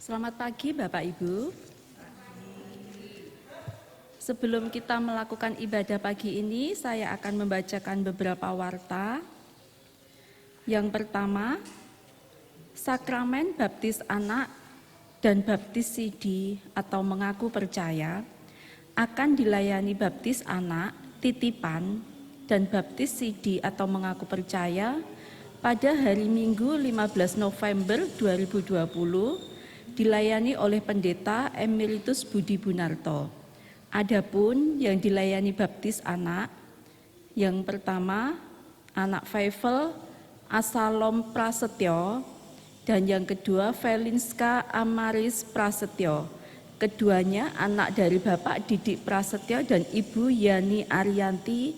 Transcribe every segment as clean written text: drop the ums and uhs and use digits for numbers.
Selamat pagi Bapak Ibu. Sebelum kita melakukan ibadah pagi ini, saya akan membacakan beberapa warta. Yang pertama, sakramen baptis anak dan baptis sidi atau mengaku percaya akan dilayani baptis anak, titipan, dan baptis sidi atau mengaku percaya pada hari Minggu 15 November 2020 dilayani oleh Pendeta Emeritus Budi Bunarto. Adapun yang dilayani baptis anak, yang pertama anak Feivel Asalom Prasetyo dan yang kedua Felinska Amaris Prasetyo. Keduanya anak dari Bapak Didik Prasetyo dan Ibu Yani Arianti,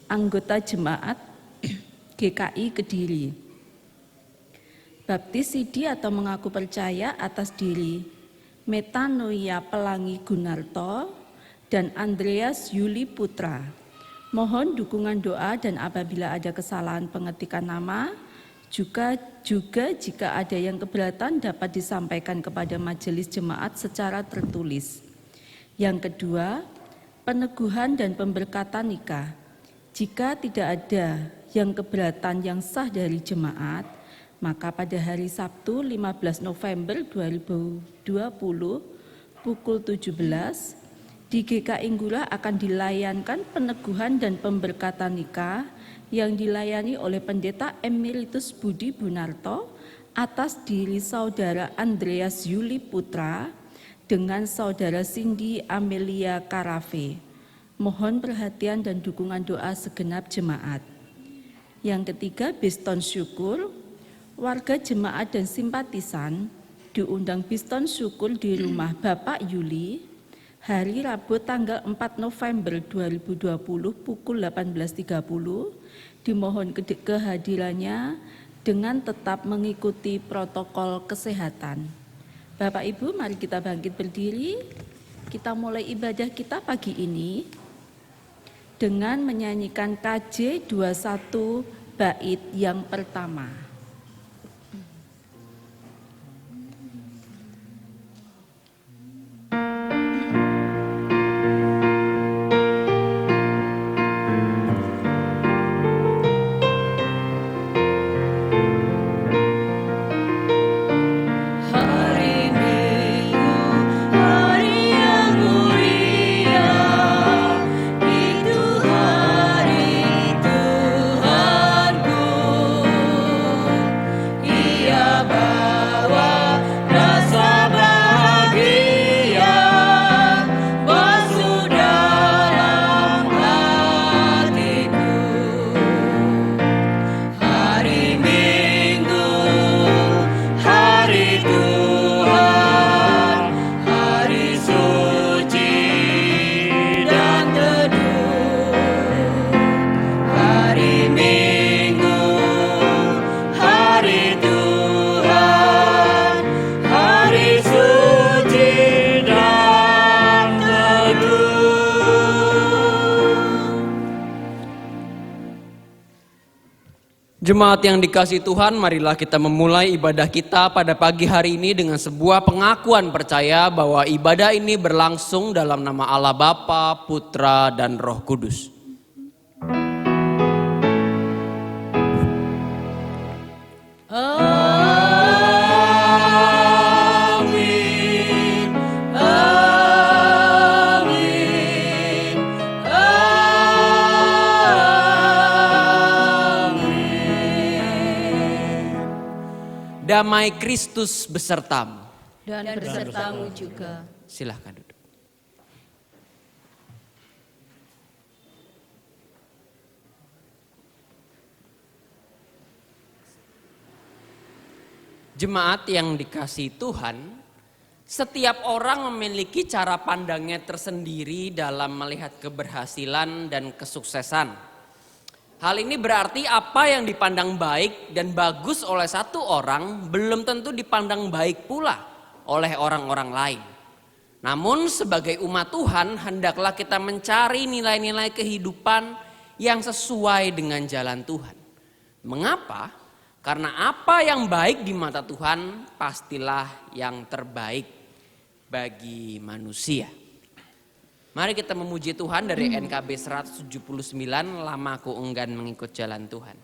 anggota jemaat GKI Kediri. Baptis sidi atau mengaku percaya atas diri Metanoia Pelangi Gunarto dan Andreas Yuli Putra. Mohon dukungan doa dan apabila ada kesalahan pengetikan nama, juga jika ada yang keberatan dapat disampaikan kepada majelis jemaat secara tertulis. Yang kedua, peneguhan dan pemberkatan nikah. Jika tidak ada yang keberatan yang sah dari jemaat, maka pada hari Sabtu 15 November 2020 pukul 17 di GKI Ngurah akan dilayankan peneguhan dan pemberkatan nikah yang dilayani oleh Pendeta Emeritus Budi Bunarto atas diri Saudara Andreas Yuli Putra dengan Saudara Cindy Amelia Karafe. Mohon perhatian dan dukungan doa segenap jemaat. Yang ketiga, Biston Syukur. Warga jemaat dan simpatisan diundang Biston Syukur di rumah Bapak Yuli hari Rabu tanggal 4 November 2020 pukul 18.30. Dimohon kehadirannya dengan tetap mengikuti protokol kesehatan. Bapak Ibu, mari kita bangkit berdiri. Kita mulai ibadah kita pagi ini dengan menyanyikan KJ 21 bait yang pertama. Jemaat yang dikasihi Tuhan, marilah kita memulai ibadah kita pada pagi hari ini dengan sebuah pengakuan percaya bahwa ibadah ini berlangsung dalam nama Allah Bapa, Putra, dan Roh Kudus. Damai Kristus besertamu. Dan besertamu juga. Silahkan duduk. Jemaat yang dikasihi Tuhan, setiap orang memiliki cara pandangnya tersendiri dalam melihat keberhasilan dan kesuksesan. Hal ini berarti apa yang dipandang baik dan bagus oleh satu orang belum tentu dipandang baik pula oleh orang-orang lain. Namun sebagai umat Tuhan hendaklah kita mencari nilai-nilai kehidupan yang sesuai dengan jalan Tuhan. Mengapa? Karena apa yang baik di mata Tuhan pastilah yang terbaik bagi manusia. Mari kita memuji Tuhan dari NKB 179, lama aku enggan mengikut jalan Tuhan.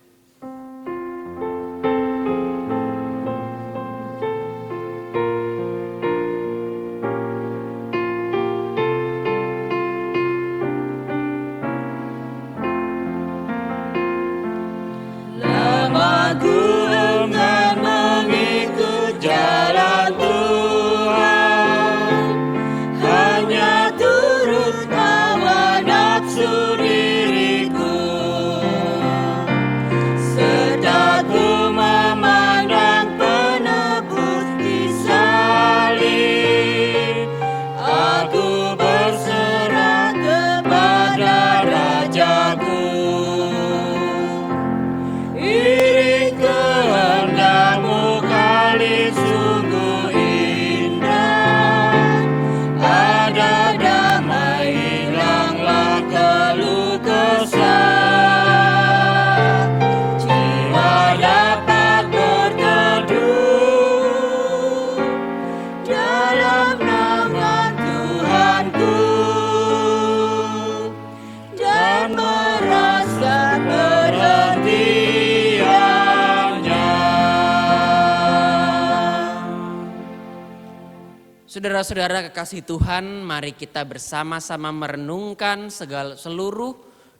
Saudara-saudara kekasih Tuhan, mari kita bersama-sama merenungkan seluruh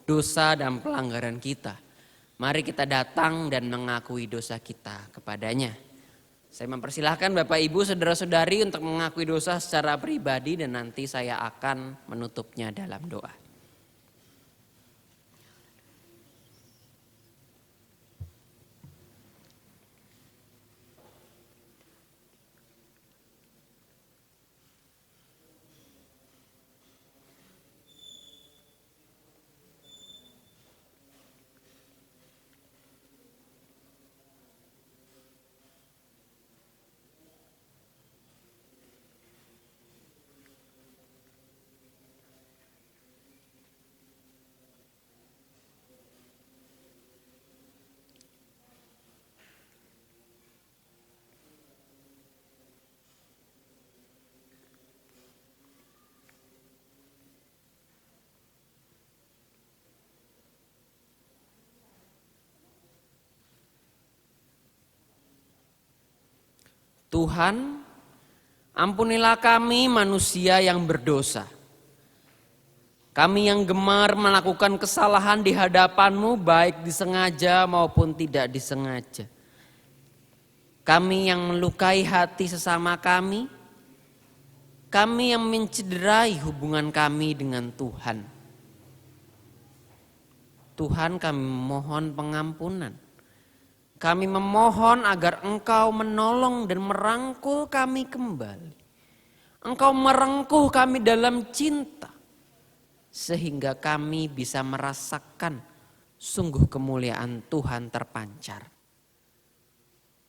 dosa dan pelanggaran kita. Mari kita datang dan mengakui dosa kita kepadanya. Saya mempersilahkan Bapak Ibu saudara-saudari untuk mengakui dosa secara pribadi dan nanti saya akan menutupnya dalam doa. Tuhan, ampunilah kami manusia yang berdosa. Kami yang gemar melakukan kesalahan di hadapan-Mu baik disengaja maupun tidak disengaja. Kami yang melukai hati sesama kami. Kami yang mencederai hubungan kami dengan Tuhan. Tuhan, kami memohon pengampunan. Kami memohon agar Engkau menolong dan merangkul kami kembali. Engkau merengkuh kami dalam cinta. Sehingga kami bisa merasakan sungguh kemuliaan Tuhan terpancar.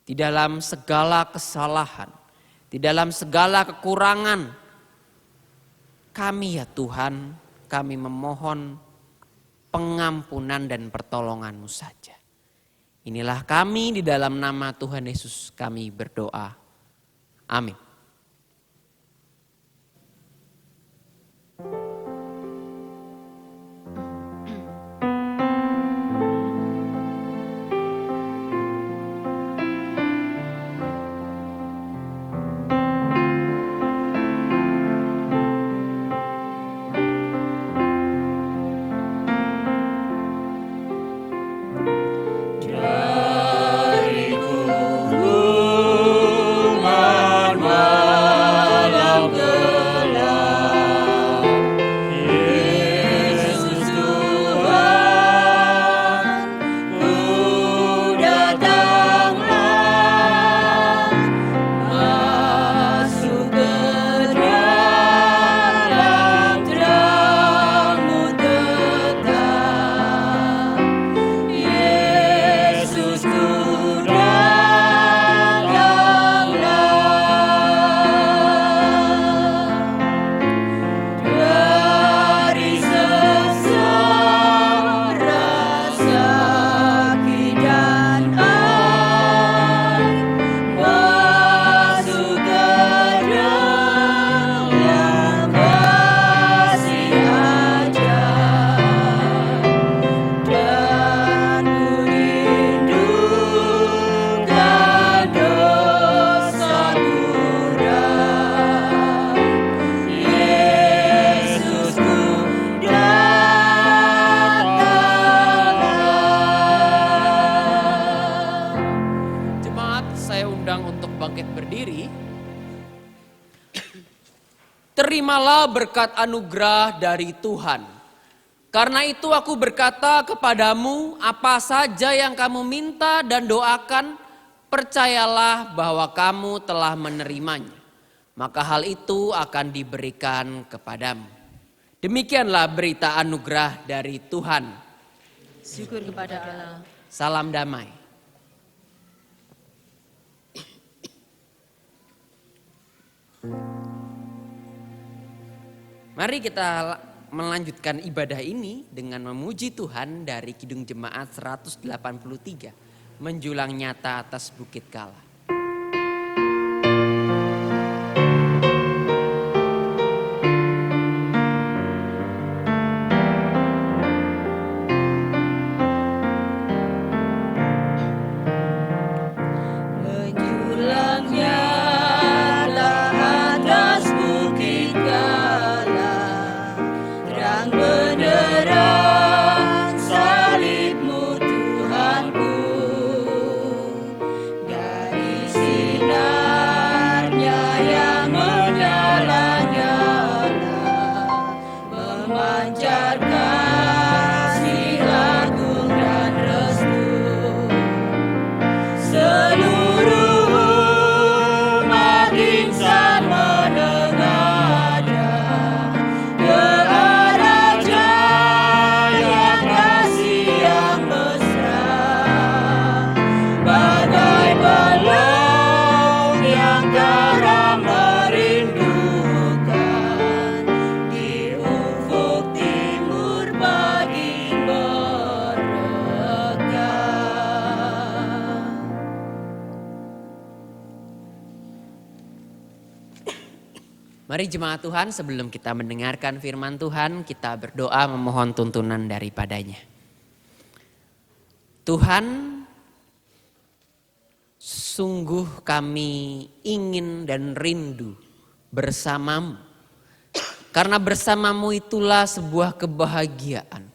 Di dalam segala kesalahan, di dalam segala kekurangan, kami ya Tuhan, kami memohon pengampunan dan pertolongan-Mu saja. Inilah kami di dalam nama Tuhan Yesus kami berdoa. Amin. Dari gulungan terimalah berkat anugerah dari Tuhan. Karena itu aku berkata kepadamu, apa saja yang kamu minta dan doakan, percayalah bahwa kamu telah menerimanya. Maka hal itu akan diberikan kepadamu. Demikianlah berita anugerah dari Tuhan. Syukur kepada Allah. Salam damai. Mari kita melanjutkan ibadah ini dengan memuji Tuhan dari Kidung Jemaat 183, menjulang nyata atas Bukit Kala. Mari jemaat Tuhan, sebelum kita mendengarkan firman Tuhan, kita berdoa memohon tuntunan daripadanya. Tuhan, sungguh kami ingin dan rindu bersamamu. Karena bersamamu itulah sebuah kebahagiaan.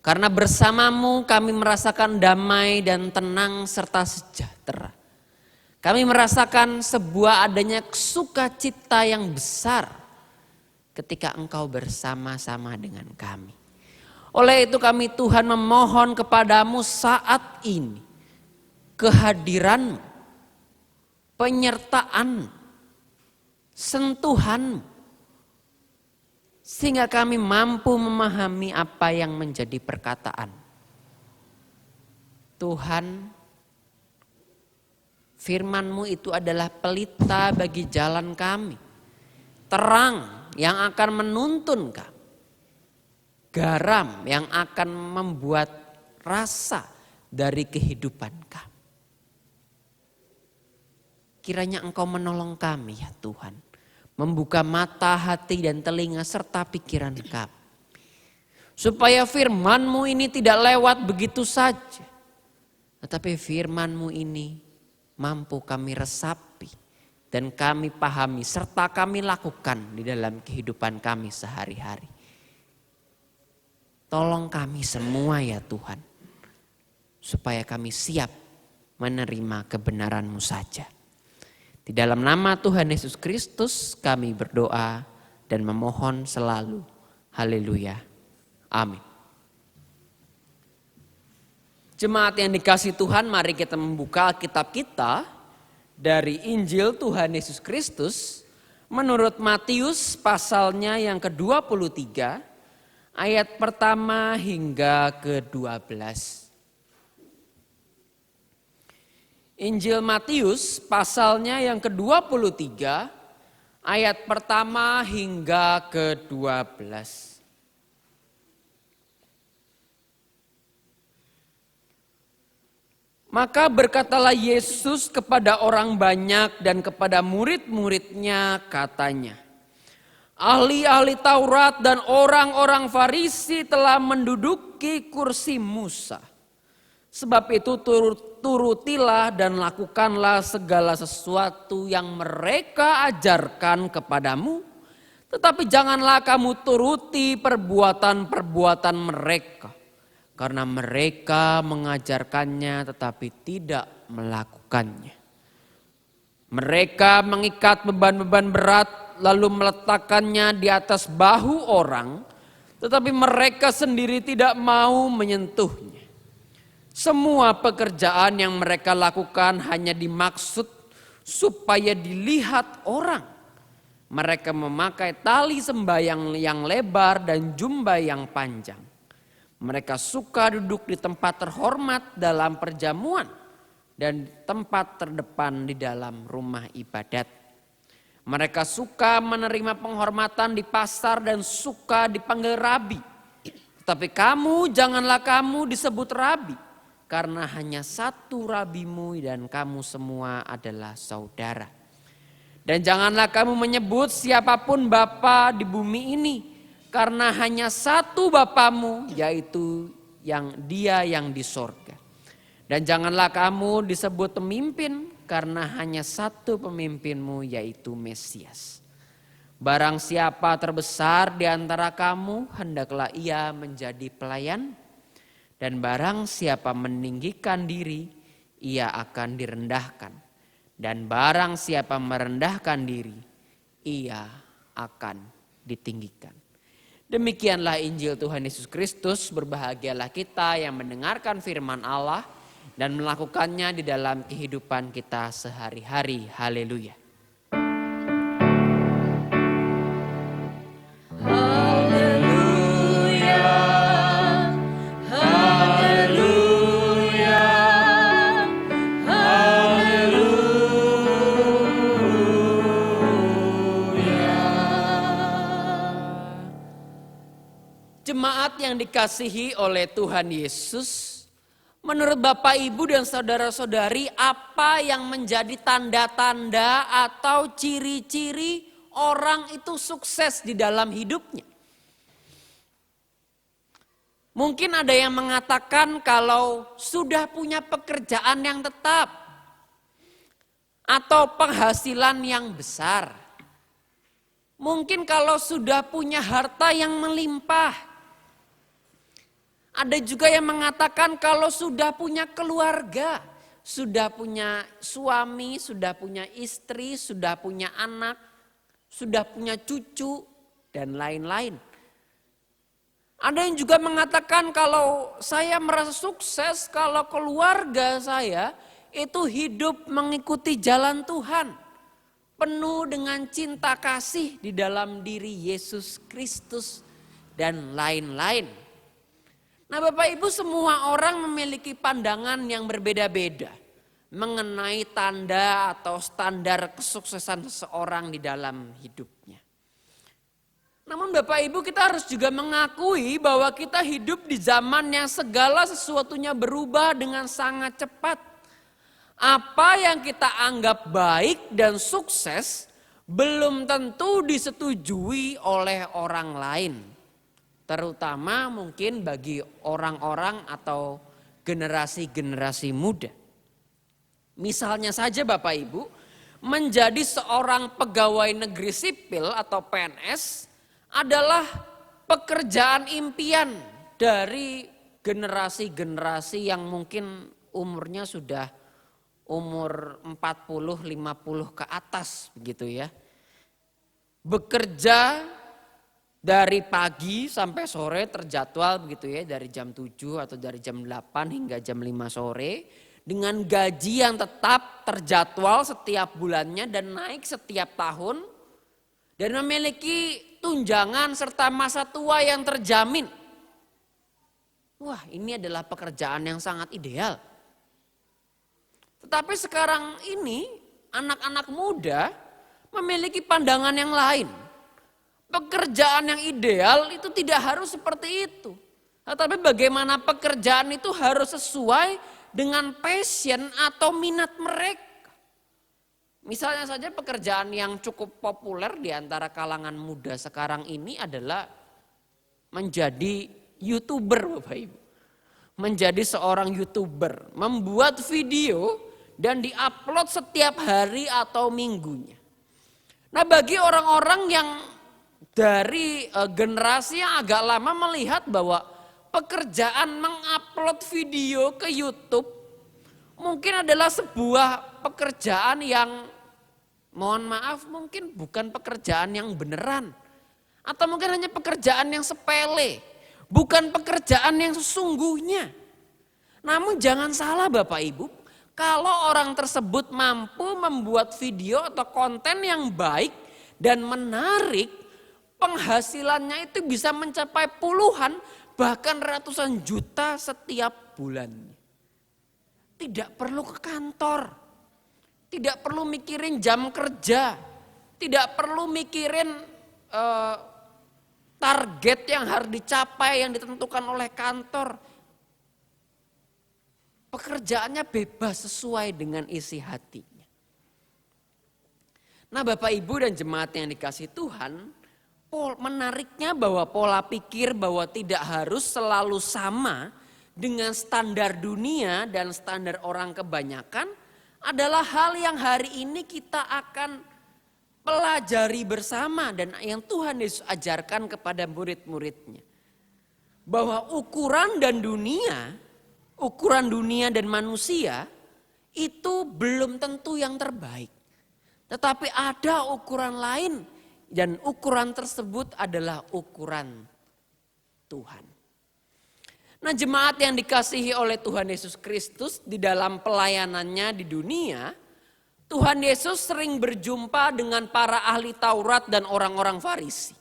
Karena bersamamu kami merasakan damai dan tenang serta sejahtera. Kami merasakan sebuah adanya sukacita yang besar ketika Engkau bersama-sama dengan kami. Oleh itu kami Tuhan memohon kepadamu saat ini kehadiran, penyertaan, sentuhan, sehingga kami mampu memahami apa yang menjadi perkataan. Tuhan, firman-Mu itu adalah pelita bagi jalan kami. Terang yang akan menuntun kami. Garam yang akan membuat rasa dari kehidupan kami. Kiranya Engkau menolong kami ya Tuhan. Membuka mata, hati dan telinga serta pikiran kami. Supaya firman-Mu ini tidak lewat begitu saja. Tetapi firman-Mu ini mampu kami resapi dan kami pahami serta kami lakukan di dalam kehidupan kami sehari-hari. Tolong kami semua ya Tuhan, supaya kami siap menerima kebenaran-Mu saja. Di dalam nama Tuhan Yesus Kristus kami berdoa dan memohon selalu. Haleluya. Amin. Jemaat yang dikasihi Tuhan, mari kita membuka Alkitab kita dari Injil Tuhan Yesus Kristus menurut Matius pasalnya yang ke-23 ayat pertama hingga ke-12. Injil Matius pasalnya yang ke-23 ayat pertama hingga ke-12. Maka berkatalah Yesus kepada orang banyak dan kepada murid-muridnya katanya, ahli-ahli Taurat dan orang-orang Farisi telah menduduki kursi Musa. Sebab itu turutilah dan lakukanlah segala sesuatu yang mereka ajarkan kepadamu. Tetapi janganlah kamu turuti perbuatan-perbuatan mereka. Karena mereka mengajarkannya tetapi tidak melakukannya. Mereka mengikat beban-beban berat lalu meletakkannya di atas bahu orang, tetapi mereka sendiri tidak mau menyentuhnya. Semua pekerjaan yang mereka lakukan hanya dimaksud supaya dilihat orang. Mereka memakai tali sembahyang yang lebar dan jubah yang panjang. Mereka suka duduk di tempat terhormat dalam perjamuan dan tempat terdepan di dalam rumah ibadat. Mereka suka menerima penghormatan di pasar dan suka dipanggil rabi. Tetapi kamu, janganlah kamu disebut rabi, karena hanya satu rabimu dan kamu semua adalah saudara. Dan janganlah kamu menyebut siapapun bapa di bumi ini, karena hanya satu Bapamu, yaitu Dia yang di sorga. Dan janganlah kamu disebut pemimpin, karena hanya satu pemimpinmu, yaitu Mesias. Barang siapa terbesar di antara kamu, hendaklah ia menjadi pelayan. Dan barang siapa meninggikan diri, ia akan direndahkan. Dan barang siapa merendahkan diri, ia akan ditinggikan. Demikianlah Injil Tuhan Yesus Kristus. Berbahagialah kita yang mendengarkan firman Allah dan melakukannya di dalam kehidupan kita sehari-hari. Haleluya. Jemaat yang dikasihi oleh Tuhan Yesus, menurut Bapak Ibu dan saudara-saudari, apa yang menjadi tanda-tanda atau ciri-ciri orang itu sukses di dalam hidupnya? Mungkin ada yang mengatakan kalau sudah punya pekerjaan yang tetap atau penghasilan yang besar. Mungkin kalau sudah punya harta yang melimpah. Ada juga yang mengatakan kalau sudah punya keluarga, sudah punya suami, sudah punya istri, sudah punya anak, sudah punya cucu, dan lain-lain. Ada yang juga mengatakan kalau saya merasa sukses, kalau keluarga saya itu hidup mengikuti jalan Tuhan. Penuh dengan cinta kasih di dalam diri Yesus Kristus dan lain-lain. Nah Bapak Ibu, semua orang memiliki pandangan yang berbeda-beda mengenai tanda atau standar kesuksesan seseorang di dalam hidupnya. Namun Bapak Ibu, kita harus juga mengakui bahwa kita hidup di zaman yang segala sesuatunya berubah dengan sangat cepat. Apa yang kita anggap baik dan sukses belum tentu disetujui oleh orang lain. Terutama mungkin bagi orang-orang atau generasi-generasi muda. Misalnya saja Bapak Ibu, menjadi seorang pegawai negeri sipil atau PNS adalah pekerjaan impian dari generasi-generasi yang mungkin umurnya sudah umur 40-50 ke atas begitu ya. Bekerja dari pagi sampai sore terjadwal begitu ya, dari jam 7 atau dari jam 8 hingga jam 5 sore dengan gaji yang tetap terjadwal setiap bulannya dan naik setiap tahun dan memiliki tunjangan serta masa tua yang terjamin. Wah, ini adalah pekerjaan yang sangat ideal. Tetapi sekarang ini anak-anak muda memiliki pandangan yang lain. Pekerjaan yang ideal itu tidak harus seperti itu. Tetapi bagaimana pekerjaan itu harus sesuai dengan passion atau minat mereka. Misalnya saja pekerjaan yang cukup populer di antara kalangan muda sekarang ini adalah menjadi YouTuber Bapak Ibu. Menjadi seorang YouTuber, membuat video dan diupload setiap hari atau minggunya. Nah bagi orang-orang yang dari generasi yang agak lama melihat bahwa pekerjaan mengupload video ke YouTube mungkin adalah sebuah pekerjaan yang mohon maaf mungkin bukan pekerjaan yang beneran. Atau mungkin hanya pekerjaan yang sepele. Bukan pekerjaan yang sesungguhnya. Namun jangan salah Bapak Ibu. Kalau orang tersebut mampu membuat video atau konten yang baik dan menarik, penghasilannya itu bisa mencapai puluhan bahkan ratusan juta setiap bulannya. Tidak perlu ke kantor, tidak perlu mikirin jam kerja, tidak perlu mikirin target yang harus dicapai yang ditentukan oleh kantor. Pekerjaannya bebas sesuai dengan isi hatinya. Nah Bapak Ibu dan jemaat yang dikasihi Tuhan, menariknya bahwa pola pikir bahwa tidak harus selalu sama dengan standar dunia dan standar orang kebanyakan adalah hal yang hari ini kita akan pelajari bersama dan yang Tuhan Yesus ajarkan kepada murid-muridnya. Bahwa ukuran dunia dan manusia itu belum tentu yang terbaik. Tetapi ada ukuran lain dan ukuran tersebut adalah ukuran Tuhan. Nah jemaat yang dikasihi oleh Tuhan Yesus Kristus di dalam pelayanannya di dunia, Tuhan Yesus sering berjumpa dengan para ahli Taurat dan orang-orang Farisi.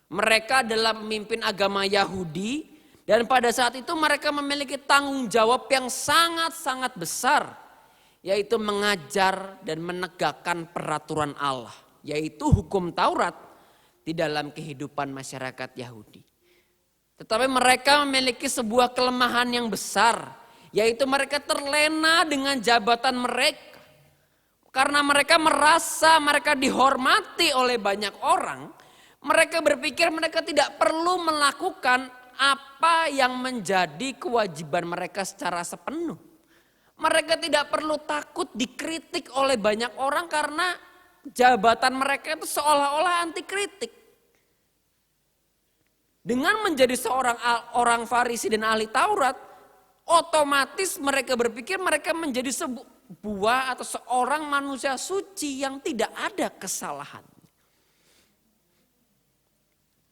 Mereka adalah pemimpin agama Yahudi dan pada saat itu mereka memiliki tanggung jawab yang sangat-sangat besar. Yaitu mengajar dan menegakkan peraturan Allah. Yaitu hukum Taurat di dalam kehidupan masyarakat Yahudi. Tetapi mereka memiliki sebuah kelemahan yang besar. Yaitu mereka terlena dengan jabatan mereka. Karena mereka merasa mereka dihormati oleh banyak orang. Mereka berpikir mereka tidak perlu melakukan apa yang menjadi kewajiban mereka secara sepenuh. Mereka tidak perlu takut dikritik oleh banyak orang karena jabatan mereka itu seolah-olah anti kritik. Dengan menjadi seorang orang Farisi dan ahli Taurat, otomatis mereka berpikir mereka menjadi sebuah atau seorang manusia suci yang tidak ada kesalahan.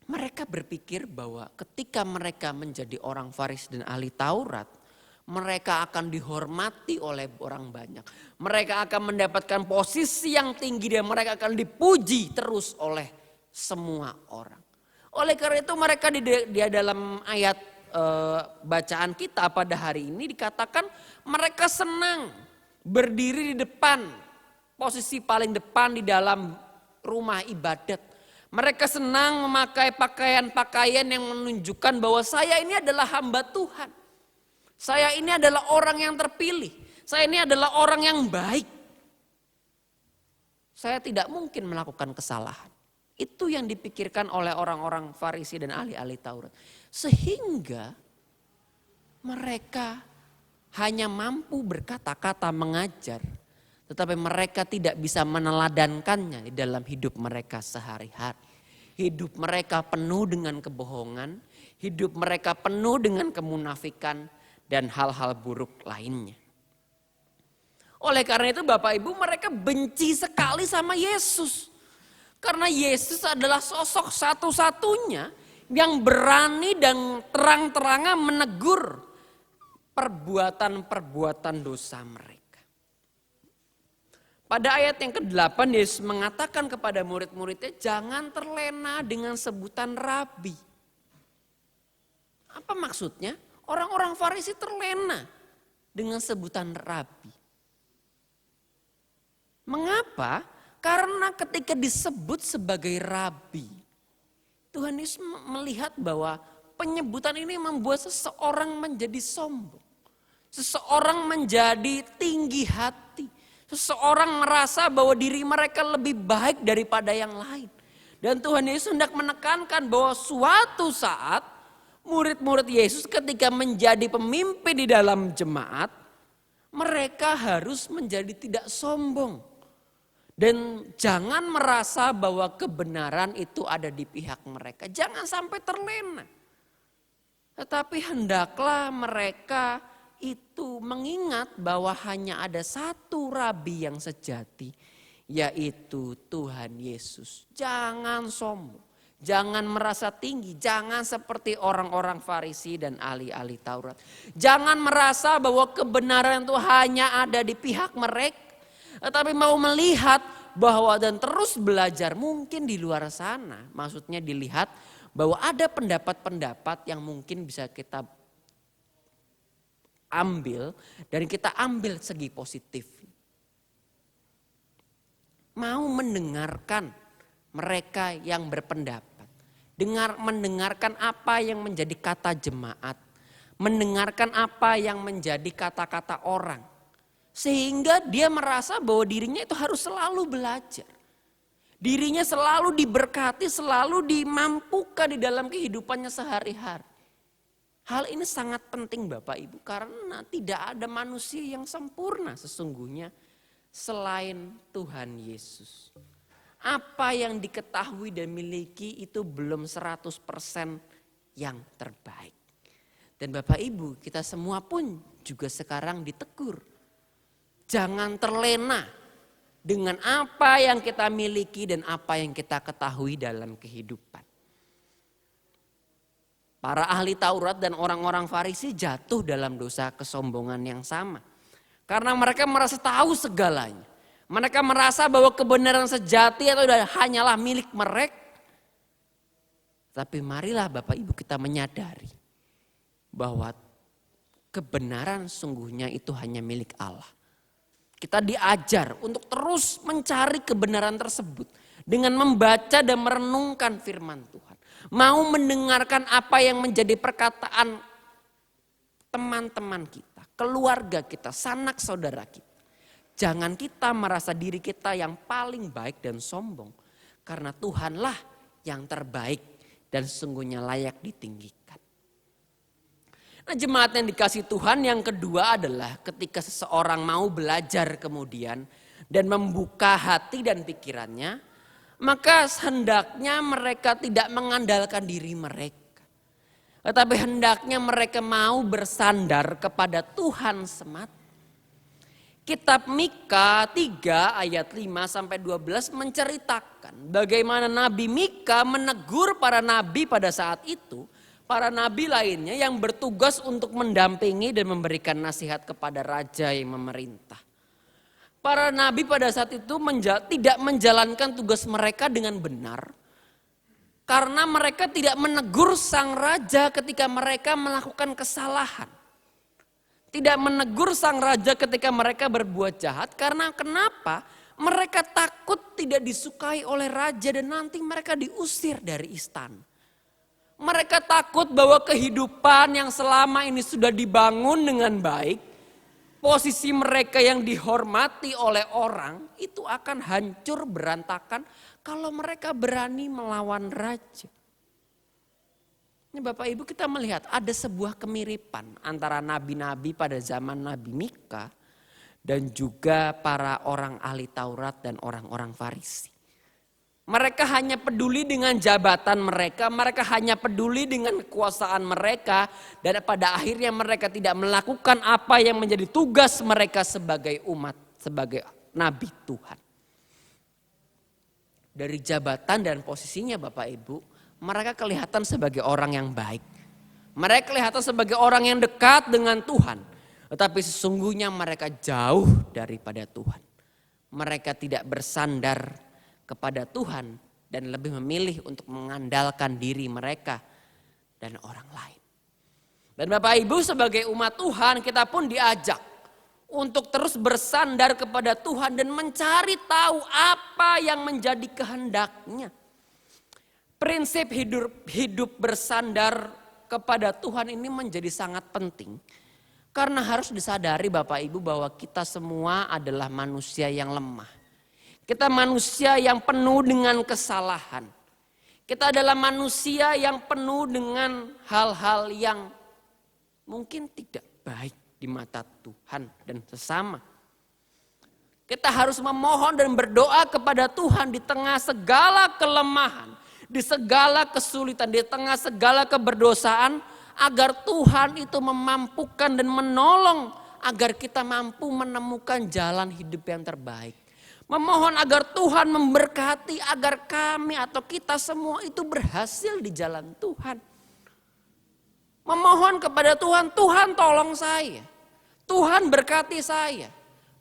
Mereka berpikir bahwa ketika mereka menjadi orang Farisi dan ahli Taurat, mereka akan dihormati oleh orang banyak. Mereka akan mendapatkan posisi yang tinggi dan mereka akan dipuji terus oleh semua orang. Oleh karena itu mereka di dalam ayat bacaan kita pada hari ini dikatakan mereka senang berdiri di depan, posisi paling depan di dalam rumah ibadat. Mereka senang memakai pakaian-pakaian yang menunjukkan bahwa saya ini adalah hamba Tuhan. Saya ini adalah orang yang terpilih. Saya ini adalah orang yang baik. Saya tidak mungkin melakukan kesalahan. Itu yang dipikirkan oleh orang-orang Farisi dan ahli-ahli Taurat. Sehingga mereka hanya mampu berkata-kata mengajar. Tetapi mereka tidak bisa meneladankannya di dalam hidup mereka sehari-hari. Hidup mereka penuh dengan kebohongan. Hidup mereka penuh dengan kemunafikan dan hal-hal buruk lainnya. Oleh karena itu Bapak Ibu mereka benci sekali sama Yesus. Karena Yesus adalah sosok satu-satunya yang berani dan terang-terangan menegur perbuatan-perbuatan dosa mereka. Pada ayat yang ke-8 Yesus mengatakan kepada murid-muridnya jangan terlena dengan sebutan rabi. Apa maksudnya? Orang-orang Farisi terlena dengan sebutan rabi. Mengapa? Karena ketika disebut sebagai rabi, Tuhan Yesus melihat bahwa penyebutan ini membuat seseorang menjadi sombong. Seseorang menjadi tinggi hati. Seseorang merasa bahwa diri mereka lebih baik daripada yang lain. Dan Tuhan Yesus hendak menekankan bahwa suatu saat murid-murid Yesus ketika menjadi pemimpin di dalam jemaat, mereka harus menjadi tidak sombong. Dan jangan merasa bahwa kebenaran itu ada di pihak mereka. Jangan sampai terlena. Tetapi hendaklah mereka itu mengingat bahwa hanya ada satu rabi yang sejati, yaitu Tuhan Yesus. Jangan sombong, jangan merasa tinggi, jangan seperti orang-orang Farisi dan ahli-ahli Taurat. Jangan merasa bahwa kebenaran itu hanya ada di pihak mereka, tetapi mau melihat bahwa dan terus belajar mungkin di luar sana. Maksudnya dilihat bahwa ada pendapat-pendapat yang mungkin bisa kita ambil dan kita ambil segi positif. Mau mendengarkan mereka yang berpendapat. Mendengarkan apa yang menjadi kata jemaat. Mendengarkan apa yang menjadi kata-kata orang. Sehingga dia merasa bahwa dirinya itu harus selalu belajar. Dirinya selalu diberkati, selalu dimampukan di dalam kehidupannya sehari-hari. Hal ini sangat penting Bapak Ibu karena tidak ada manusia yang sempurna sesungguhnya selain Tuhan Yesus. Apa yang diketahui dan miliki itu belum 100% yang terbaik. Dan Bapak Ibu kita semua pun juga sekarang ditegur. Jangan terlena dengan apa yang kita miliki dan apa yang kita ketahui dalam kehidupan. Para ahli Taurat dan orang-orang Farisi jatuh dalam dosa kesombongan yang sama. Karena mereka merasa tahu segalanya. Mereka merasa bahwa kebenaran sejati itu hanyalah milik mereka. Tapi marilah Bapak Ibu kita menyadari bahwa kebenaran sungguhnya itu hanya milik Allah. Kita diajar untuk terus mencari kebenaran tersebut dengan membaca dan merenungkan firman Tuhan. Mau mendengarkan apa yang menjadi perkataan teman-teman kita, keluarga kita, sanak saudara kita. Jangan kita merasa diri kita yang paling baik dan sombong. Karena Tuhanlah yang terbaik dan sesungguhnya layak ditinggikan. Nah, jemaat yang dikasihi Tuhan yang kedua adalah ketika seseorang mau belajar kemudian dan membuka hati dan pikirannya. Maka hendaknya mereka tidak mengandalkan diri mereka. Tetapi hendaknya mereka mau bersandar kepada Tuhan semata. Kitab Mika 3 ayat 5-12 menceritakan bagaimana Nabi Mika menegur para nabi pada saat itu. Para nabi lainnya yang bertugas untuk mendampingi dan memberikan nasihat kepada raja yang memerintah. Para nabi pada saat itu tidak menjalankan tugas mereka dengan benar. Karena mereka tidak menegur sang raja ketika mereka melakukan kesalahan. Tidak menegur sang raja ketika mereka berbuat jahat. Karena kenapa? Mereka takut tidak disukai oleh raja dan nanti mereka diusir dari istana. Mereka takut bahwa kehidupan yang selama ini sudah dibangun dengan baik. Posisi mereka yang dihormati oleh orang itu akan hancur berantakan kalau mereka berani melawan raja. Ini Bapak Ibu kita melihat ada sebuah kemiripan antara nabi-nabi pada zaman Nabi Mika dan juga para orang ahli Taurat dan orang-orang Farisi. Mereka hanya peduli dengan jabatan mereka hanya peduli dengan kekuasaan mereka. Dan pada akhirnya mereka tidak melakukan apa yang menjadi tugas mereka sebagai umat, sebagai nabi Tuhan. Dari jabatan dan posisinya Bapak Ibu, mereka kelihatan sebagai orang yang baik. Mereka kelihatan sebagai orang yang dekat dengan Tuhan. Tetapi sesungguhnya mereka jauh daripada Tuhan. Mereka tidak bersandar kepada Tuhan dan lebih memilih untuk mengandalkan diri mereka dan orang lain. Dan Bapak Ibu sebagai umat Tuhan kita pun diajak untuk terus bersandar kepada Tuhan dan mencari tahu apa yang menjadi kehendaknya. Prinsip hidup bersandar kepada Tuhan ini menjadi sangat penting. Karena harus disadari Bapak Ibu bahwa kita semua adalah manusia yang lemah. Kita manusia yang penuh dengan kesalahan. Kita adalah manusia yang penuh dengan hal-hal yang mungkin tidak baik di mata Tuhan dan sesama. Kita harus memohon dan berdoa kepada Tuhan di tengah segala kelemahan, di segala kesulitan, di tengah segala keberdosaan, agar Tuhan itu memampukan dan menolong agar kita mampu menemukan jalan hidup yang terbaik. Memohon agar Tuhan memberkati, agar kami atau kita semua itu berhasil di jalan Tuhan. Memohon kepada Tuhan, Tuhan tolong saya. Tuhan berkati saya.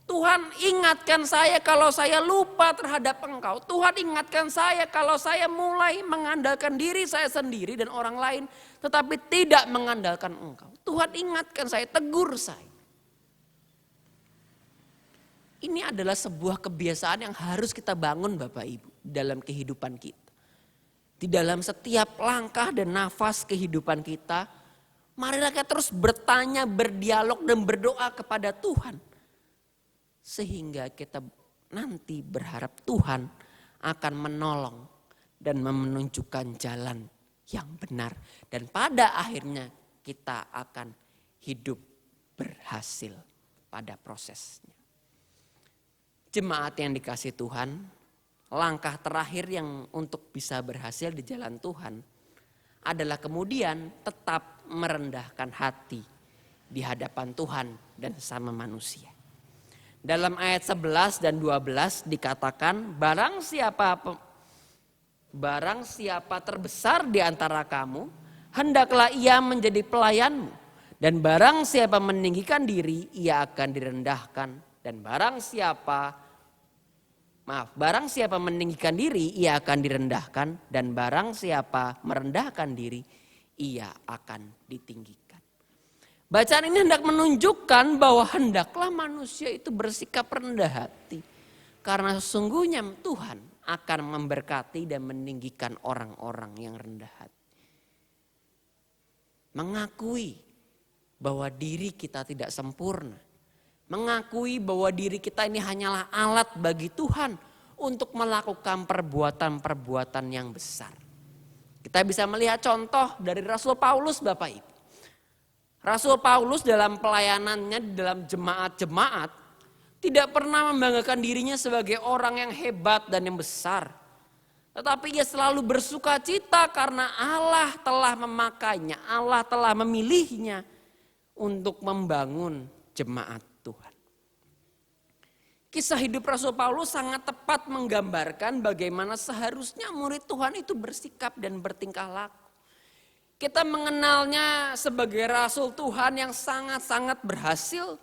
Tuhan ingatkan saya kalau saya lupa terhadap Engkau. Tuhan ingatkan saya kalau saya mulai mengandalkan diri saya sendiri dan orang lain. Tetapi tidak mengandalkan Engkau. Tuhan ingatkan saya, tegur saya. Ini adalah sebuah kebiasaan yang harus kita bangun Bapak Ibu dalam kehidupan kita. Di dalam setiap langkah dan nafas kehidupan kita, marilah kita terus bertanya, berdialog dan berdoa kepada Tuhan. Sehingga kita nanti berharap Tuhan akan menolong dan menunjukkan jalan yang benar. Dan pada akhirnya kita akan hidup berhasil pada prosesnya. Jemaat yang dikasihi Tuhan, langkah terakhir yang untuk bisa berhasil di jalan Tuhan adalah kemudian tetap merendahkan hati di hadapan Tuhan dan sama manusia. Dalam ayat 11 dan 12 dikatakan, barang siapa terbesar di antara kamu, hendaklah ia menjadi pelayanmu. Dan barang siapa meninggikan diri, ia akan direndahkan. Dan barang siapa meninggikan diri, ia akan direndahkan. Dan barang siapa merendahkan diri, ia akan ditinggikan. Bacaan ini hendak menunjukkan bahwa hendaklah manusia itu bersikap rendah hati. Karena sesungguhnya Tuhan akan memberkati dan meninggikan orang-orang yang rendah hati. Mengakui bahwa diri kita tidak sempurna. Mengakui bahwa diri kita ini hanyalah alat bagi Tuhan untuk melakukan perbuatan-perbuatan yang besar. Kita bisa melihat contoh dari Rasul Paulus Bapak Ibu. Rasul Paulus dalam pelayanannya di dalam jemaat-jemaat tidak pernah membanggakan dirinya sebagai orang yang hebat dan yang besar. Tetapi ia selalu bersuka cita karena Allah telah memakainya, Allah telah memilihnya untuk membangun jemaat Tuhan. Kisah hidup Rasul Paulus sangat tepat menggambarkan bagaimana seharusnya murid Tuhan itu bersikap dan bertingkah laku. Kita mengenalnya sebagai Rasul Tuhan yang sangat-sangat berhasil.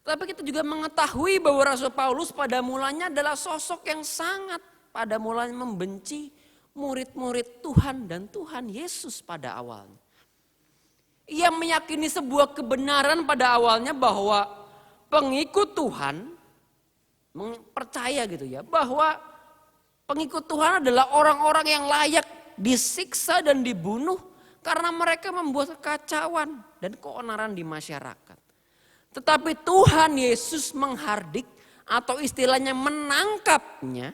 Tapi kita juga mengetahui bahwa Rasul Paulus pada mulanya adalah sosok yang sangat pada mulanya membenci murid-murid Tuhan dan Tuhan Yesus pada awalnya. Ia meyakini sebuah kebenaran pada awalnya bahwa pengikut Tuhan percaya gitu ya, bahwa pengikut Tuhan adalah orang-orang yang layak disiksa dan dibunuh karena mereka membuat kekacauan dan keonaran di masyarakat. Tetapi Tuhan Yesus menghardik atau istilahnya menangkapnya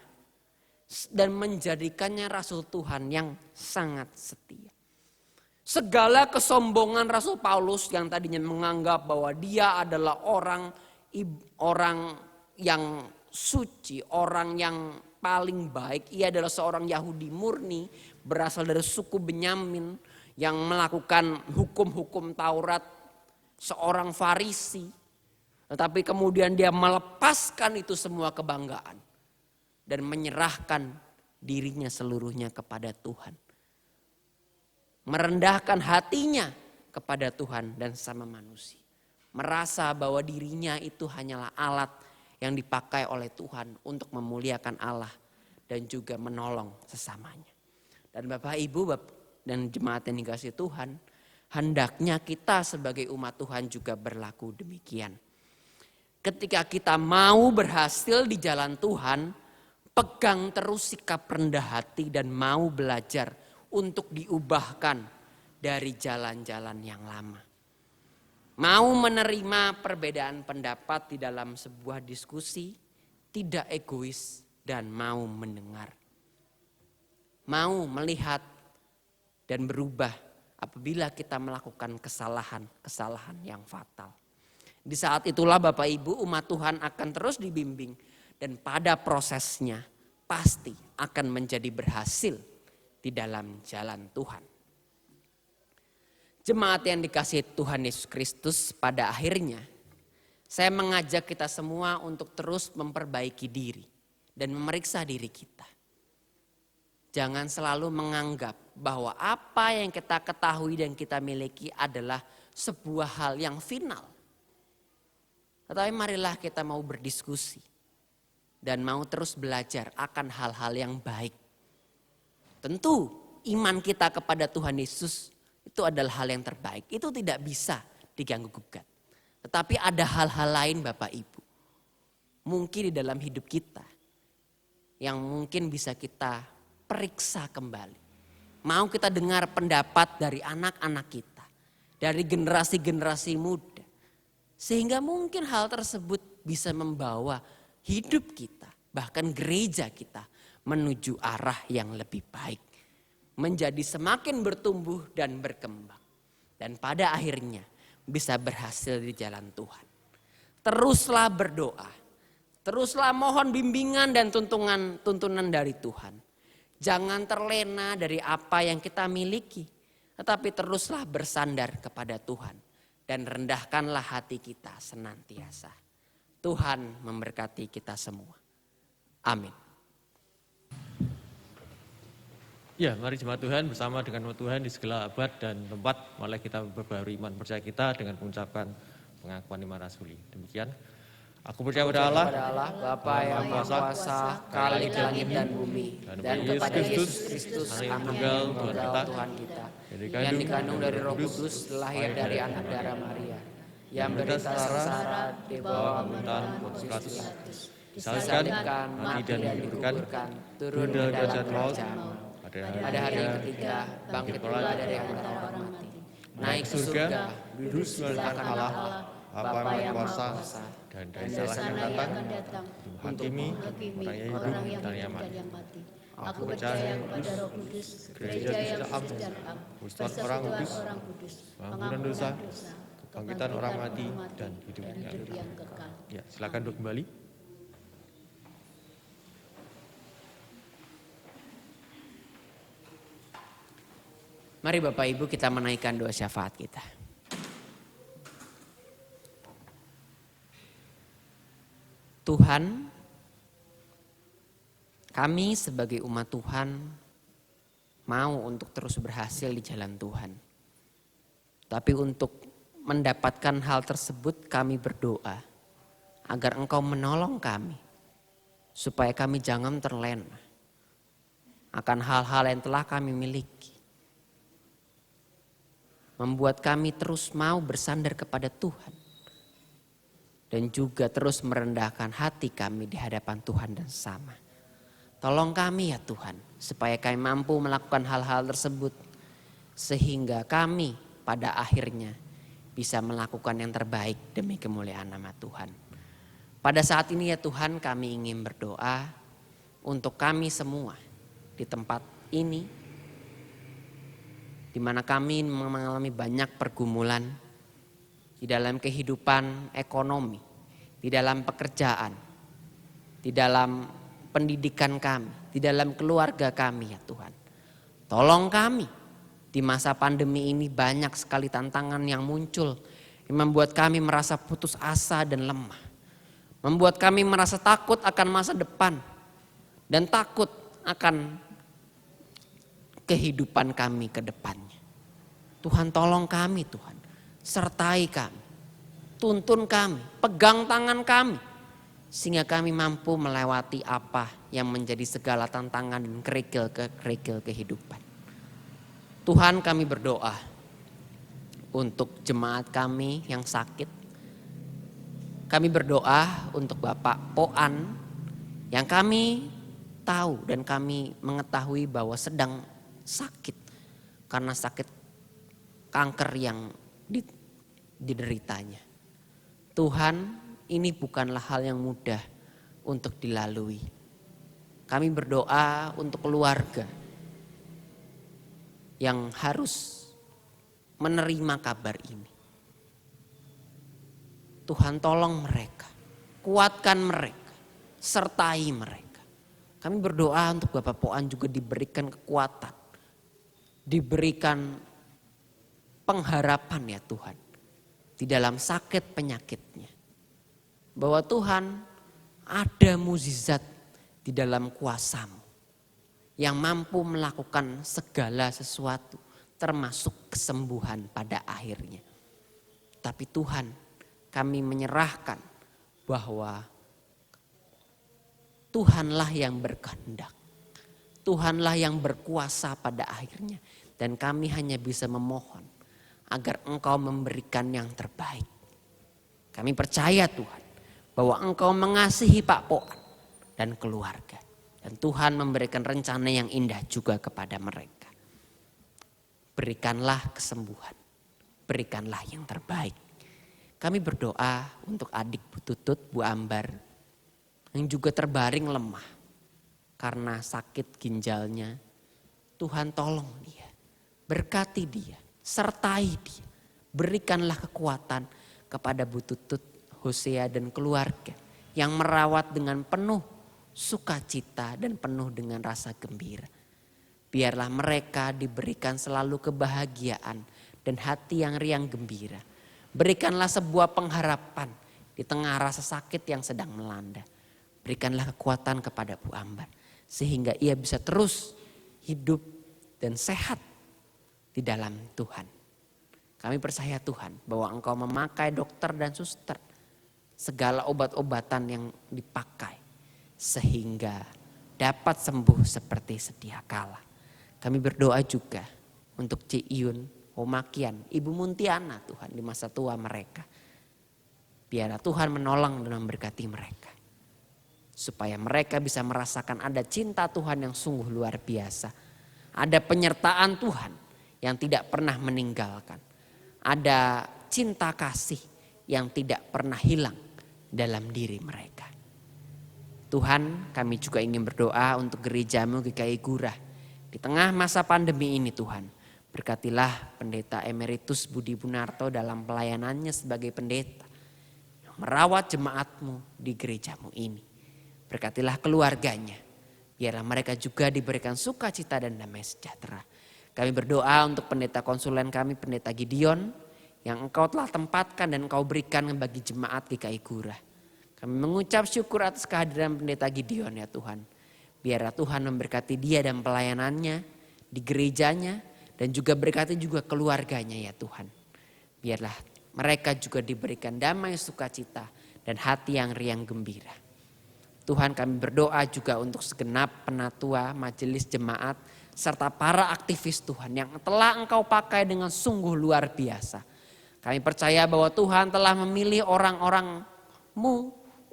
dan menjadikannya Rasul Tuhan yang sangat setia. Segala kesombongan Rasul Paulus yang tadinya menganggap bahwa dia adalah orang yang suci, orang yang paling baik. Ia adalah seorang Yahudi murni, berasal dari suku Benyamin yang melakukan hukum-hukum Taurat, seorang Farisi. Tetapi kemudian dia melepaskan itu semua kebanggaan dan menyerahkan dirinya seluruhnya kepada Tuhan. Merendahkan hatinya kepada Tuhan dan sama manusia. Merasa bahwa dirinya itu hanyalah alat yang dipakai oleh Tuhan untuk memuliakan Allah dan juga menolong sesamanya. Dan Bapak Ibu dan jemaat yang dikasihi Tuhan, hendaknya kita sebagai umat Tuhan juga berlaku demikian. Ketika kita mau berhasil di jalan Tuhan, pegang terus sikap rendah hati dan mau belajar untuk diubahkan dari jalan-jalan yang lama. Mau menerima perbedaan pendapat di dalam sebuah diskusi, tidak egois dan mau mendengar. Mau melihat dan berubah apabila kita melakukan kesalahan yang fatal. Di saat itulah Bapak Ibu umat Tuhan akan terus dibimbing dan pada prosesnya pasti akan menjadi berhasil di dalam jalan Tuhan. Jemaat yang dikasihi Tuhan Yesus Kristus, pada akhirnya saya mengajak kita semua untuk terus memperbaiki diri. dan memeriksa diri kita. Jangan selalu menganggap bahwa apa yang kita ketahui dan kita miliki adalah sebuah hal yang final. Tetapi marilah kita mau berdiskusi dan mau terus belajar akan hal-hal yang baik. Tentu iman kita kepada Tuhan Yesus itu adalah hal yang terbaik. Itu tidak bisa diganggu gugat. Tetapi ada hal-hal lain Bapak Ibu. Mungkin di dalam hidup kita yang mungkin bisa kita periksa kembali. Mau kita dengar pendapat dari anak-anak kita, dari generasi-generasi muda. Sehingga mungkin hal tersebut bisa membawa hidup kita, bahkan gereja kita menuju arah yang lebih baik. Menjadi semakin bertumbuh dan berkembang. Dan pada akhirnya bisa berhasil di jalan Tuhan. Teruslah berdoa. Teruslah mohon bimbingan dan tuntunan dari Tuhan. Jangan terlena dari apa yang kita miliki. Tetapi teruslah bersandar kepada Tuhan. Dan rendahkanlah hati kita senantiasa. Tuhan memberkati kita semua. Amin. Ya, mari jemaat Tuhan bersama dengan Tuhan di segala abad dan tempat. Mulai kita berbaharui iman percaya kita dengan mengucapkan pengakuan iman rasuli. Demikian. Aku percaya pada Allah, Bapa yang Maha Kuasa, Khalik langit dan bumi, dan kepada Yesus Kristus, Anak yang tunggal Tuhan kita, yang dikandung dari Roh Kudus, lahir dari anak darah Maria, yang menderita sengsara di bawah pemerintahan Pontius Pilatus, disalibkan, mati dan dikuburkan, turun ke dalam kerajaan. Pada hari yang ketiga, bangkit pula dari antara orang mati, naik ke surga, duduk sebelah kanan Allah, Bapa yang Maha Kuasa, dan dari sana yang akan datang menghakimi orang yang hidup dan yang mati. Aku percaya kepada Roh Kudus, gereja yang suci dan am, persekutuan orang kudus, pengampunan dosa, kebangkitan orang mati, dan hidup yang kekal. Ya, silakan duduk kembali. Mari Bapak Ibu kita menaikkan doa syafaat kita. Tuhan, kami sebagai umat Tuhan mau untuk terus berhasil di jalan Tuhan. Tapi untuk mendapatkan hal tersebut kami berdoa agar Engkau menolong kami. Supaya kami jangan terlena akan hal-hal yang telah kami miliki. Membuat kami terus mau bersandar kepada Tuhan. Dan juga terus merendahkan hati kami di hadapan Tuhan dan sama. Tolong kami ya Tuhan, supaya kami mampu melakukan hal-hal tersebut. Sehingga kami pada akhirnya bisa melakukan yang terbaik demi kemuliaan nama Tuhan. Pada saat ini ya Tuhan kami ingin berdoa untuk kami semua di tempat ini. Di mana kami mengalami banyak pergumulan di dalam kehidupan ekonomi, di dalam pekerjaan, di dalam pendidikan kami, di dalam keluarga kami ya Tuhan. Tolong kami, di masa pandemi ini banyak sekali tantangan yang muncul, yang membuat kami merasa putus asa dan lemah. Membuat kami merasa takut akan masa depan, dan takut akan kehidupan kami ke depannya. Tuhan tolong kami Tuhan. Sertai kami, tuntun kami, pegang tangan kami. Sehingga kami mampu melewati apa yang menjadi segala tantangan dan kerikil kehidupan. Tuhan kami berdoa untuk jemaat kami yang sakit. Kami berdoa untuk Bapak Poan yang kami tahu dan kami mengetahui bahwa sedang sakit. Karena sakit kanker yang dideritanya. Tuhan, ini bukanlah hal yang mudah untuk dilalui. Kami berdoa untuk keluarga yang harus menerima kabar ini. Tuhan tolong mereka, kuatkan mereka, sertai mereka. Kami berdoa untuk Bapak Poan juga diberikan kekuatan, diberikan pengharapan ya Tuhan di dalam sakit penyakitnya. Bahwa Tuhan ada mukjizat di dalam kuasa-Mu yang mampu melakukan segala sesuatu termasuk kesembuhan pada akhirnya. Tapi Tuhan, kami menyerahkan bahwa Tuhanlah yang berkehendak. Tuhanlah yang berkuasa pada akhirnya. Dan kami hanya bisa memohon agar Engkau memberikan yang terbaik. Kami percaya Tuhan bahwa Engkau mengasihi Pak Poan dan keluarga. Dan Tuhan memberikan rencana yang indah juga kepada mereka. Berikanlah kesembuhan. Berikanlah yang terbaik. Kami berdoa untuk adik Bu Tutut, Bu Ambar yang juga terbaring lemah karena sakit ginjalnya. Tuhan tolong dia. Berkati dia, sertai dia. Berikanlah kekuatan kepada Bu Tutut, Hosea dan keluarga yang merawat dengan penuh sukacita dan penuh dengan rasa gembira. Biarlah mereka diberikan selalu kebahagiaan dan hati yang riang gembira. Berikanlah sebuah pengharapan di tengah rasa sakit yang sedang melanda. Berikanlah kekuatan kepada Bu Ambar sehingga ia bisa terus hidup dan sehat di dalam Tuhan. Kami percaya Tuhan bahwa Engkau memakai dokter dan suster, segala obat-obatan yang dipakai sehingga dapat sembuh seperti sedia kala. Kami berdoa juga untuk Cik Iyun, Omakian, Ibu Muntiana Tuhan di masa tua mereka. Biarlah Tuhan menolong dan memberkati mereka. Supaya mereka bisa merasakan ada cinta Tuhan yang sungguh luar biasa. Ada penyertaan Tuhan yang tidak pernah meninggalkan. Ada cinta kasih yang tidak pernah hilang dalam diri mereka. Tuhan, kami juga ingin berdoa untuk gereja-Mu GKI Gurah. Di tengah masa pandemi ini Tuhan, berkatilah Pendeta Emeritus Budi Bunarto dalam pelayanannya sebagai pendeta. Yang merawat jemaat-Mu di gereja-Mu ini. Berkatilah keluarganya. Biarlah mereka juga diberikan sukacita dan damai sejahtera. Kami berdoa untuk pendeta konsulen kami, Pendeta Gideon, yang Engkau telah tempatkan dan Engkau berikan bagi jemaat GKI Gurah. Kami mengucap syukur atas kehadiran Pendeta Gideon ya Tuhan. Biarlah Tuhan memberkati dia dan pelayanannya di gerejanya dan juga berkati juga keluarganya ya Tuhan. Biarlah mereka juga diberikan damai sukacita dan hati yang riang gembira. Tuhan, kami berdoa juga untuk segenap penatua, majelis jemaat, serta para aktivis Tuhan yang telah Engkau pakai dengan sungguh luar biasa. Kami percaya bahwa Tuhan telah memilih orang-orang-Mu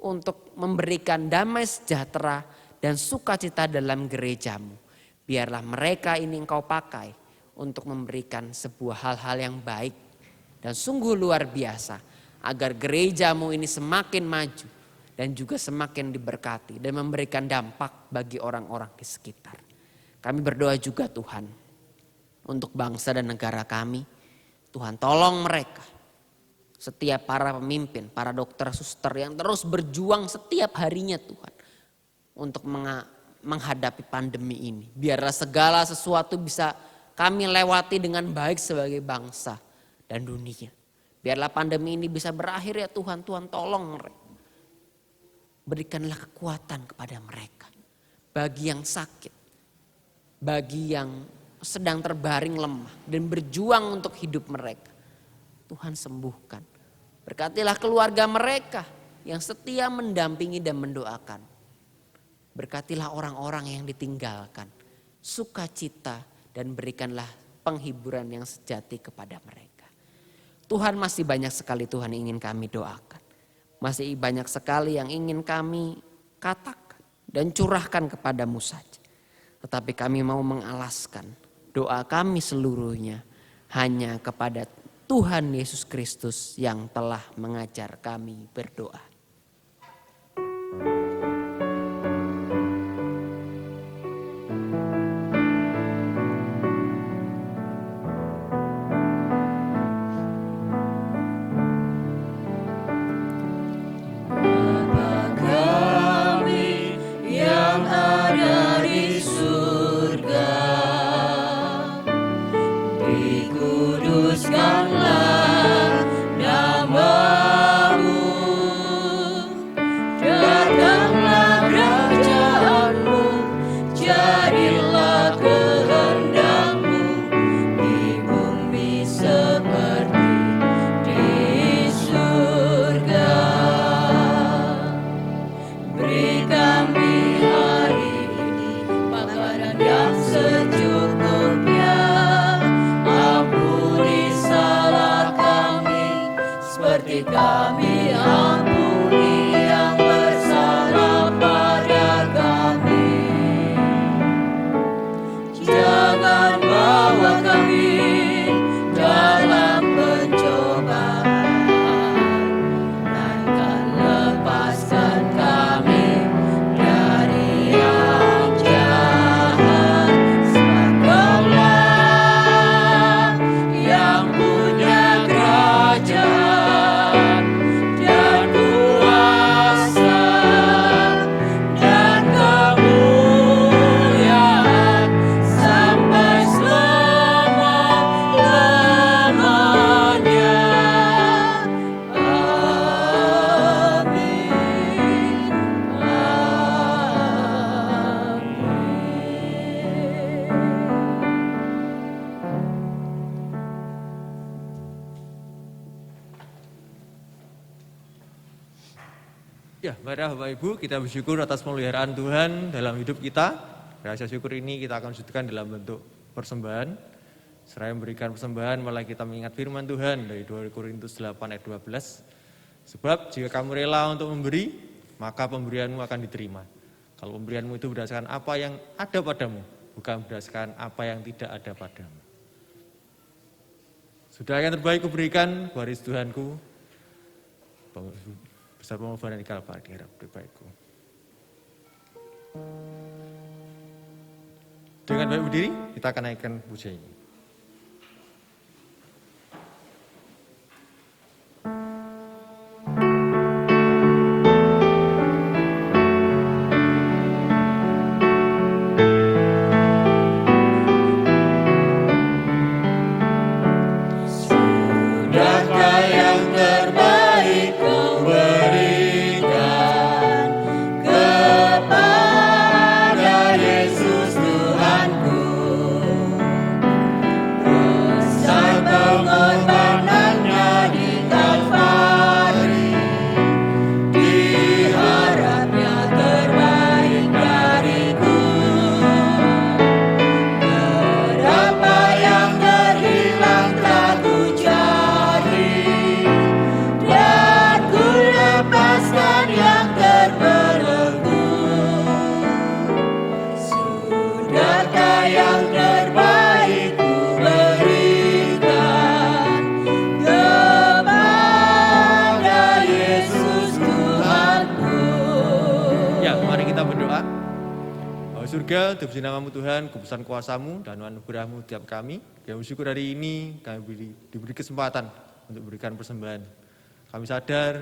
untuk memberikan damai sejahtera dan sukacita dalam gereja-Mu. Biarlah mereka ini Engkau pakai untuk memberikan sebuah hal-hal yang baik dan sungguh luar biasa. Agar gereja-Mu ini semakin maju dan juga semakin diberkati dan memberikan dampak bagi orang-orang di sekitar. Kami berdoa juga Tuhan untuk bangsa dan negara kami. Tuhan tolong mereka. Setiap para pemimpin, para dokter, suster yang terus berjuang setiap harinya Tuhan. Untuk menghadapi pandemi ini. Biarlah segala sesuatu bisa kami lewati dengan baik sebagai bangsa dan dunia. Biarlah pandemi ini bisa berakhir ya Tuhan. Tuhan tolong mereka. Berikanlah kekuatan kepada mereka. Bagi yang sakit. Bagi yang sedang terbaring lemah. Dan berjuang untuk hidup mereka. Tuhan sembuhkan. Berkatilah keluarga mereka. Yang setia mendampingi dan mendoakan. Berkatilah orang-orang yang ditinggalkan. Sukacita dan berikanlah penghiburan yang sejati kepada mereka. Tuhan, masih banyak sekali Tuhan ingin kami doakan. Masih banyak sekali yang ingin kami katakan dan curahkan kepadamu saja. Tetapi kami mau mengalaskan doa kami seluruhnya hanya kepada Tuhan Yesus Kristus yang telah mengajar kami berdoa. Dikuduskanlah nama-Mu. Ya, mari Bapak Ibu, kita bersyukur atas pemeliharaan Tuhan dalam hidup kita. Rasa syukur ini kita akan wujudkan dalam bentuk persembahan. Seraya memberikan persembahan, malah kita mengingat firman Tuhan dari 2 Korintus 8 ayat 12. Sebab jika kamu rela untuk memberi, maka pemberianmu akan diterima. Kalau pemberianmu itu berdasarkan apa yang ada padamu, bukan berdasarkan apa yang tidak ada padamu. Sudah yang terbaik kuberikan, waris Tuhanku, besar pengorbanan di Kalvari di harap terbaikku. Dengan baik berdiri, kita akan naikkan puja ini. Surga, terpuji namamu Tuhan, kebesaran kuasamu dan anugerahmu tiap kami. Kami bersyukur hari ini kami diberi kesempatan untuk berikan persembahan. Kami sadar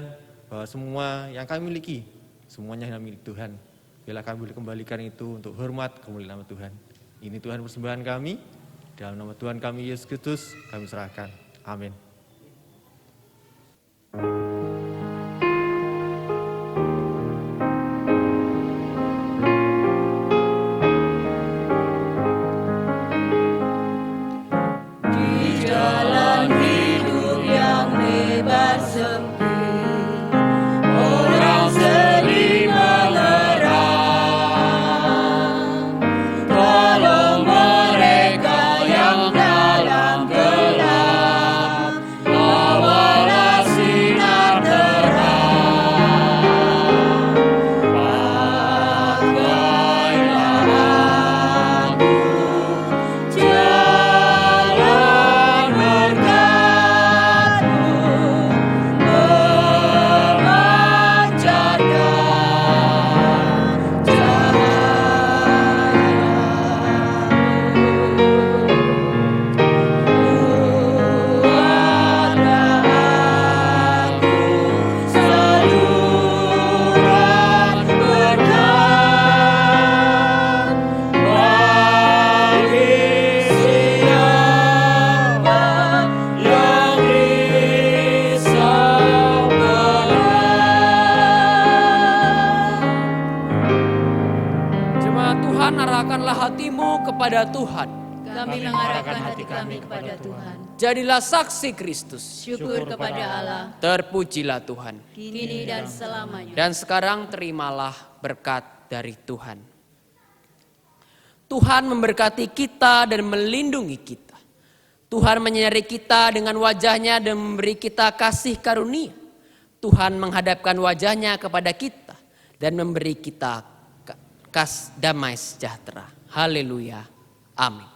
bahwa semua yang kami miliki, semuanya hanya milik Tuhan. Biarlah kami boleh kembalikan itu untuk hormat kemuliaan nama Tuhan. Ini Tuhan persembahan kami, dalam nama Tuhan kami Yesus Kristus kami serahkan. Amin. Kepada Tuhan. Kami mengarahkan hati kami kepada Tuhan. Jadilah saksi Kristus. Syukur kepada Allah. Terpujilah Tuhan. Kini dan selamanya. Dan sekarang terimalah berkat dari Tuhan. Tuhan memberkati kita dan melindungi kita. Tuhan menyinari kita dengan wajahnya dan memberi kita kasih karunia. Tuhan menghadapkan wajahnya kepada kita dan memberi kita damai sejahtera. Haleluya. Amin.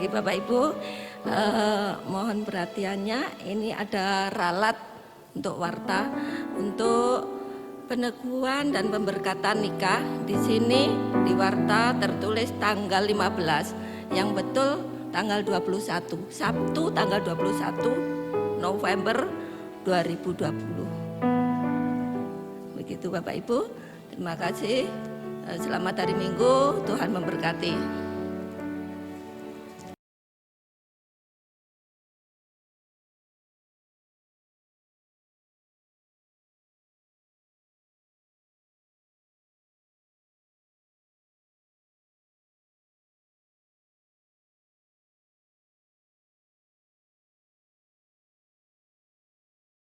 Bapak Ibu, mohon perhatiannya, ini ada ralat untuk warta, untuk peneguhan dan pemberkatan nikah. Di sini di warta tertulis tanggal 15, yang betul tanggal 21, Sabtu tanggal 21 November 2020. Begitu Bapak Ibu, terima kasih. Selamat hari Minggu, Tuhan memberkati.